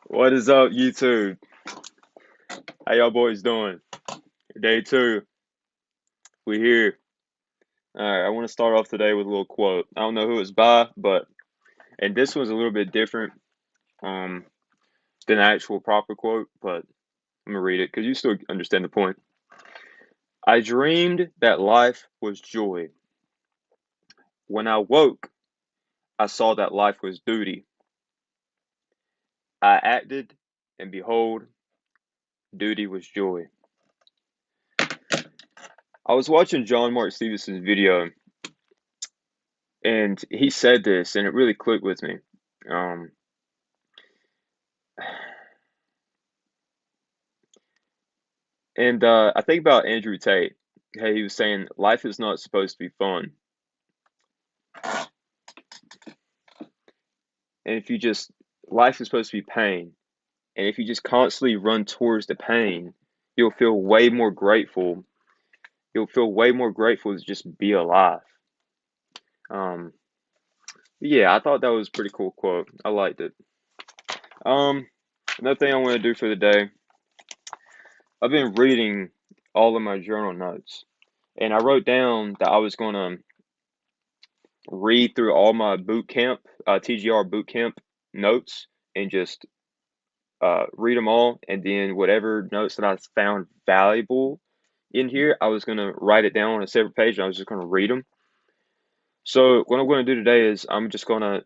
What is up, YouTube? How y'all boys doing? Day two, we here. All right, I want to start off today with a little quote. I don't know who it's by, and this one's a little bit different um than the actual proper quote, but I'm gonna read it because you still understand the point. I dreamed that life was joy. When I woke, I saw that life was duty. I acted, and behold, duty was joy. I was watching John Mark Stevenson's video, and he said this, and it really clicked with me. Um, And I think about Andrew Tate. Hey, he was saying life is not supposed to be fun. And if you just, life is supposed to be pain. And if you just constantly run towards the pain, you'll feel way more grateful. You'll feel way more grateful to just be alive. Um, yeah, I thought that was a pretty cool quote. I liked it. Um, Another thing I want to do for the day, I've been reading all of my journal notes. And I wrote down that I was going to read through all my boot camp, TGR boot camp notes and just read them all. And then whatever notes that I found valuable in here, I was going to write it down on a separate page and I was just going to read them. So, what I'm going to do today is I'm just going to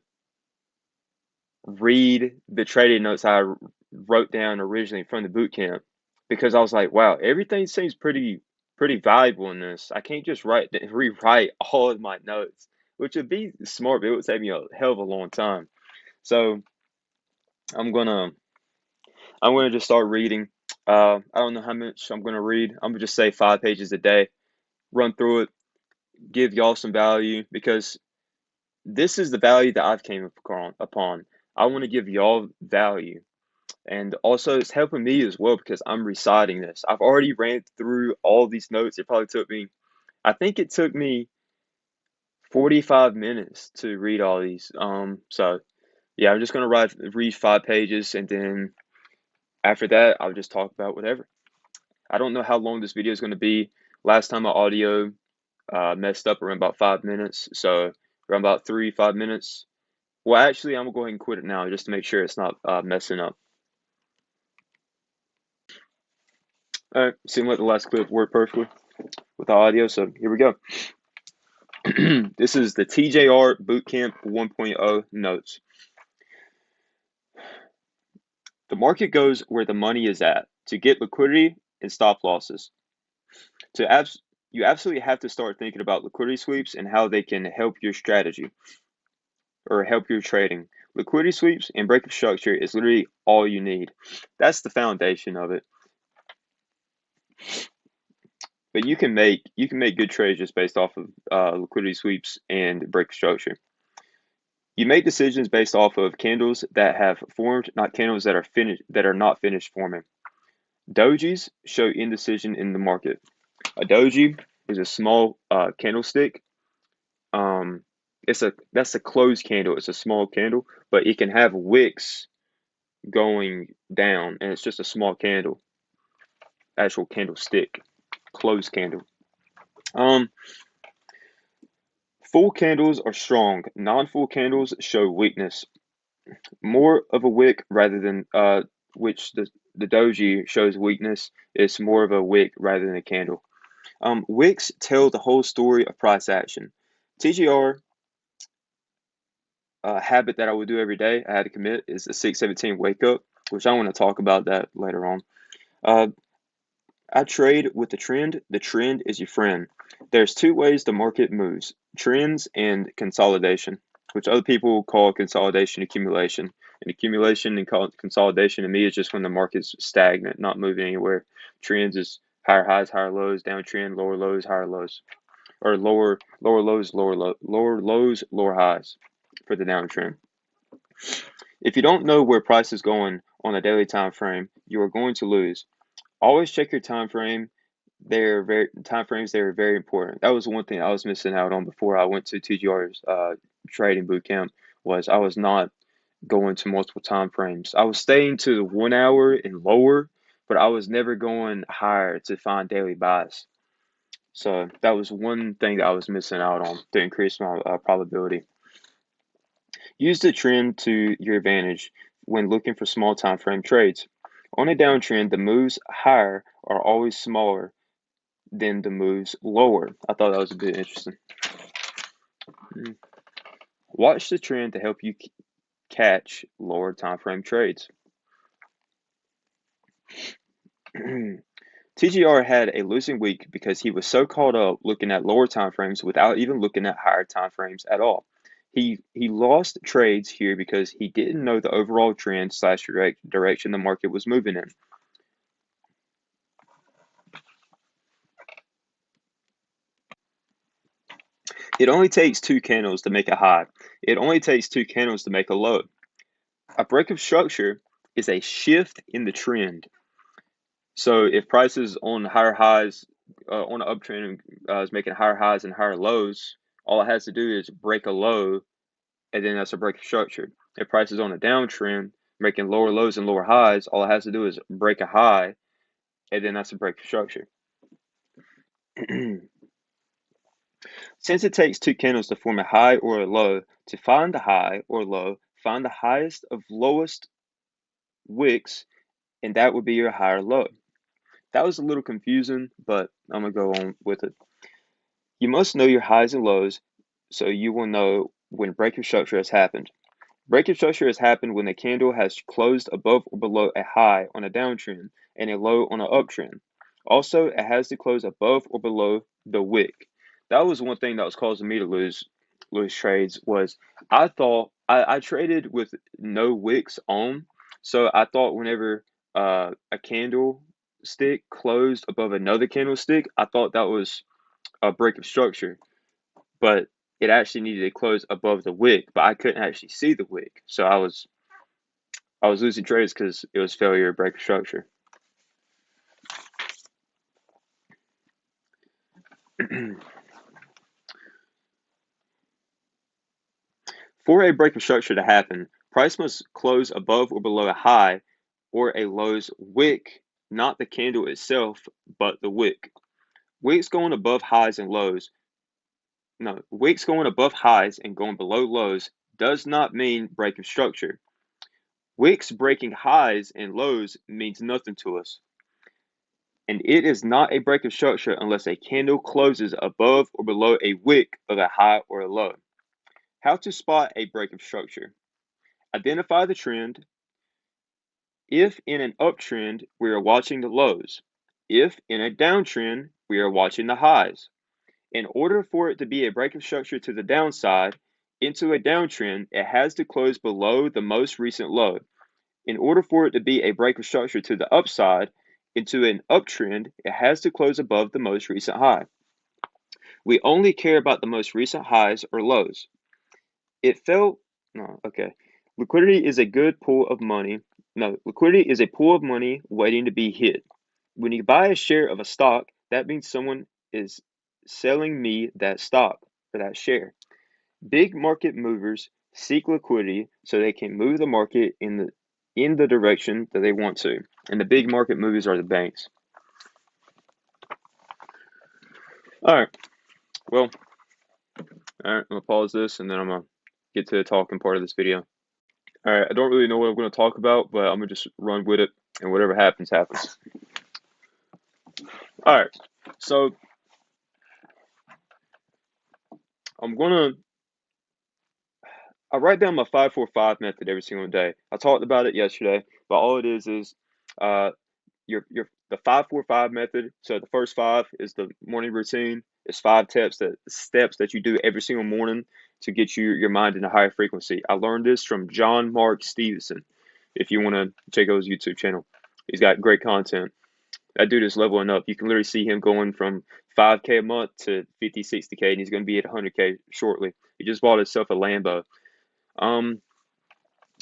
read the trading notes I wrote down originally from the boot camp because I was like, wow, everything seems pretty valuable in this. I can't just rewrite all of my notes, which would be smart, but it would take me a hell of a long time. So I'm gonna I'm gonna just start reading. I don't know how much I'm gonna read. I'm gonna just say 5 pages a day. Run through it, give y'all some value because this is the value that I've came upon. I want to give y'all value, and also it's helping me as well because I'm reciting this. I've already ran through all these notes. It probably took me, I think it took me 45 minutes to read all these. So yeah, I'm just gonna read 5 pages and then after that, I'll just talk about whatever. I don't know how long this video is going to be. Last time my audio messed up around about 5 minutes, so around about 5 minutes. Well, actually, I'm gonna go ahead and quit it now just to make sure it's not messing up. All right, seemed like the last clip worked perfectly with the audio, so here we go. This is the TJR Bootcamp 1.0 notes. The market goes where the money is at to get liquidity and stop losses. To abs You absolutely have to start thinking about liquidity sweeps and how they can help your strategy or help your trading. Liquidity sweeps and breakup structure is literally all you need. That's the foundation of it. But you can make good trades just based off of liquidity sweeps and breakup structure. You make decisions based off of candles that have formed, not candles that are not finished forming. Dojis show indecision in the market. A doji is a small candlestick. Um, that's a closed candle. It's a small candle, but it can have wicks going down, and it's just a small candle, actual candlestick, closed candle. Um, Full candles are strong. Non-full candles show weakness. More of a wick rather than which the doji shows weakness. It's more of a wick rather than a candle. Wicks tell the whole story of price action. TGR habit that I would do every day, I had to commit, is the 617 wake up, which I want to talk about that later on. Uh, I trade with the trend. The trend is your friend. There's two ways the market moves: trends and consolidation, which other people call consolidation accumulation. And accumulation and consolidation to me is just when the market's stagnant, not moving anywhere. Trends is higher highs, higher lows, downtrend, lower lows, higher lows, or lower lows, lower lows, lower highs for the downtrend. If you don't know where price is going on a daily time frame, you are going to lose. Always check your time frame. Time frames. They're very important. That was one thing I was missing out on before I went to TGR's trading boot camp. Was I was not going to multiple time frames. I was staying to the 1 hour and lower, but I was never going higher to find daily buys. So that was one thing that I was missing out on to increase my probability. Use the trend to your advantage when looking for small time frame trades. On a downtrend, the moves higher are always smaller than the moves lower. I thought that was a bit interesting. Watch the trend to help you catch lower time frame trades. TGR had a losing week because he was so caught up looking at lower time frames without even looking at higher time frames at all. He lost trades here because he didn't know the overall trend slash direction the market was moving in. It only takes two candles to make a high. It only takes two candles to make a low. A break of structure is a shift in the trend. So if prices on higher highs, on an uptrend, is making higher highs and higher lows, all it has to do is break a low, and then that's a break of structure. If price is on a downtrend, making lower lows and lower highs, all it has to do is break a high, and then that's a break of structure. Since it takes two candles to form a high or a low, to find the high or low, find the highest of lowest wicks, and that would be your high or low. That was a little confusing, but I'm going to go on with it. You must know your highs and lows so you will know when break of structure has happened. Break of structure has happened when the candle has closed above or below a high on a downtrend and a low on an uptrend. Also, it has to close above or below the wick. That was one thing that was causing me to lose trades was I thought I traded with no wicks on, so I thought whenever a candlestick closed above another candlestick, I thought that was a break of structure, but it actually needed to close above the wick, but I couldn't actually see the wick, so I was losing trades because it was failure of break of structure. For a break of structure to happen, price must close above or below a high or a low's wick, not the candle itself, but the wick. Wicks going above highs and lows, no, wicks going above highs and going below lows does not mean break of structure. Wicks breaking highs and lows means nothing to us. And it is not a break of structure unless a candle closes above or below a wick of a high or a low. How to spot a break of structure. Identify the trend. If in an uptrend, we are watching the lows. If in a downtrend, we are watching the highs. In order for it to be a break of structure to the downside, into a downtrend, it has to close below the most recent low. In order for it to be a break of structure to the upside, into an uptrend, it has to close above the most recent high. We only care about the most recent highs or lows. It fell. No, okay. Liquidity is a good pool of money. No, liquidity is a pool of money waiting to be hit. When you buy a share of a stock, that means someone is selling me that stock or that share. Big market movers seek liquidity so they can move the market in the direction that they want to. And the big market movers are the banks. All right. Well, all right, I'm gonna pause this and then I'm gonna get to the talking part of this video. All right, I don't really know what I'm gonna talk about, but I'm gonna just run with it, and whatever happens, happens. All right, so I'm gonna I write down my 5-4-5 method every single day. I talked about it yesterday, but all it is uh your the 5-4-5 method. So the first five is the morning routine. It's five steps that you do every single morning to get your mind in a higher frequency. I learned this from John Mark Stevenson. If you want to check out his YouTube channel, he's got great content. That dude is leveling up. You can literally see him going from 5K a month to 50, 60K, and he's going to be at 100K shortly. He just bought himself a Lambo. Um,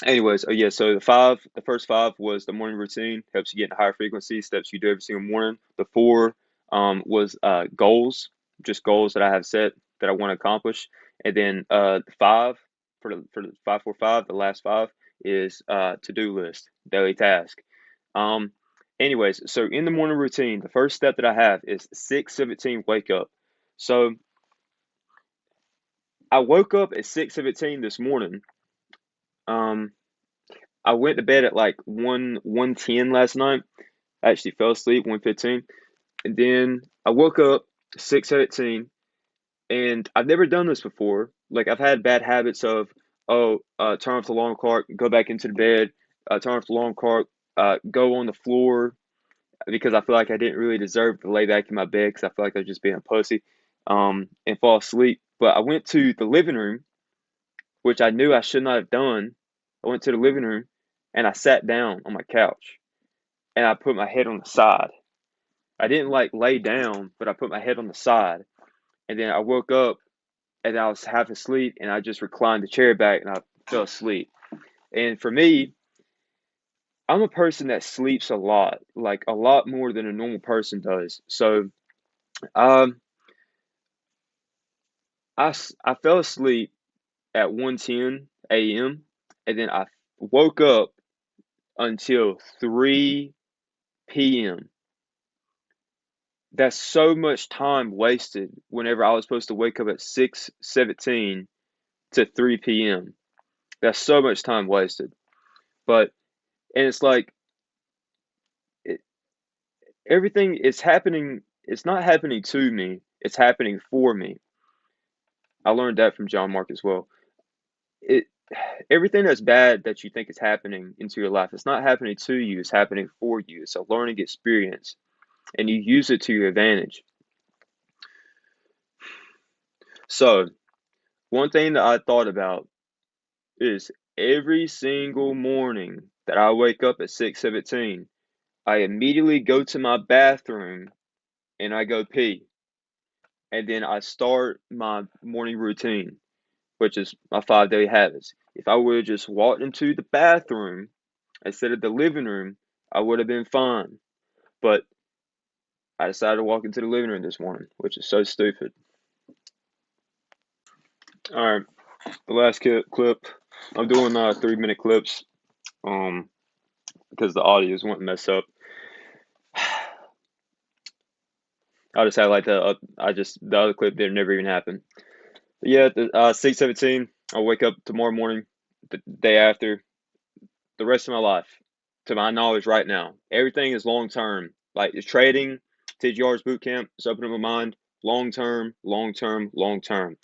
Anyways, yeah, so the first five was the morning routine, helps you get in higher frequency, steps you do every single morning. The four was goals, just goals that I have set that I want to accomplish. And then five for the 5-4-5, the last five is to-do list, daily task. Um, anyways, so in the morning routine, the first step that I have is 6:17 wake up. So I woke up at 6:17 this morning. Um, I went to bed at like 1:10 last night. I actually fell asleep 1:15, and then I woke up 6:18, and I've never done this before. Like I've had bad habits of turn off the alarm clock, go back into the bed, turn off the alarm clock, go on the floor because I feel like I didn't really deserve to lay back in my bed because I feel like I was just being a pussy, and fall asleep. But I went to the living room, which I knew I should not have done. I went to the living room and I sat down on my couch and I put my head on the side. I didn't like lay down, but I put my head on the side. And then I woke up and I was half asleep and I just reclined the chair back and I fell asleep. And for me, I'm a person that sleeps a lot, like a lot more than a normal person does. So um, I fell asleep at 1:10 a.m. and then I woke up until 3 p.m. That's so much time wasted whenever I was supposed to wake up at 6:17 to 3 p.m. That's so much time wasted. But and it's like it, everything is happening. It's not happening to me. It's happening for me. I learned that from John Mark as well. It everything that's bad that you think is happening into your life, it's not happening to you. It's happening for you. It's a learning experience, and you use it to your advantage. So one thing that I thought about is every single morning that I wake up at 6:17, I immediately go to my bathroom and I go pee. And then I start my morning routine, which is my 5 daily habits. If I would have just walked into the bathroom instead of the living room, I would have been fine. But I decided to walk into the living room this morning, which is so stupid. All right, the last clip. I'm doing 3 minute clips because the audios won't mess up. I'll just highlight the other clip didn't never even happen. But yeah, the 6:17. I'll wake up tomorrow morning, the day after, the rest of my life, to my knowledge right now. Everything is long term. Like it's trading, TGR's boot camp. It's opening my mind. Long term, long term, long term.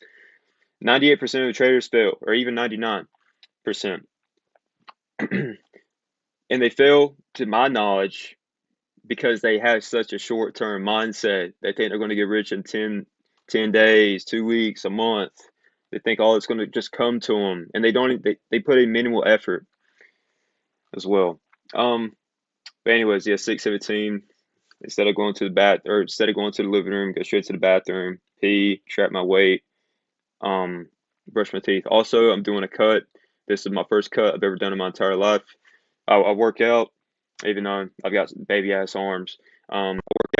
98% of the traders fail, or even 99%, and they fail, to my knowledge, because they have such a short term mindset. They think they're going to get rich in 10 days, 2 weeks, a month. They think all it's going to just come to them, and they don't. They put in minimal effort as well. Um, but anyways, yeah, 6:17. Instead of going to the living room, go straight to the bathroom, pee, trap my weight, um, brush my teeth. Also, I'm doing a cut. This is my first cut I've ever done in my entire life. I work out, even though I've got baby ass arms. I work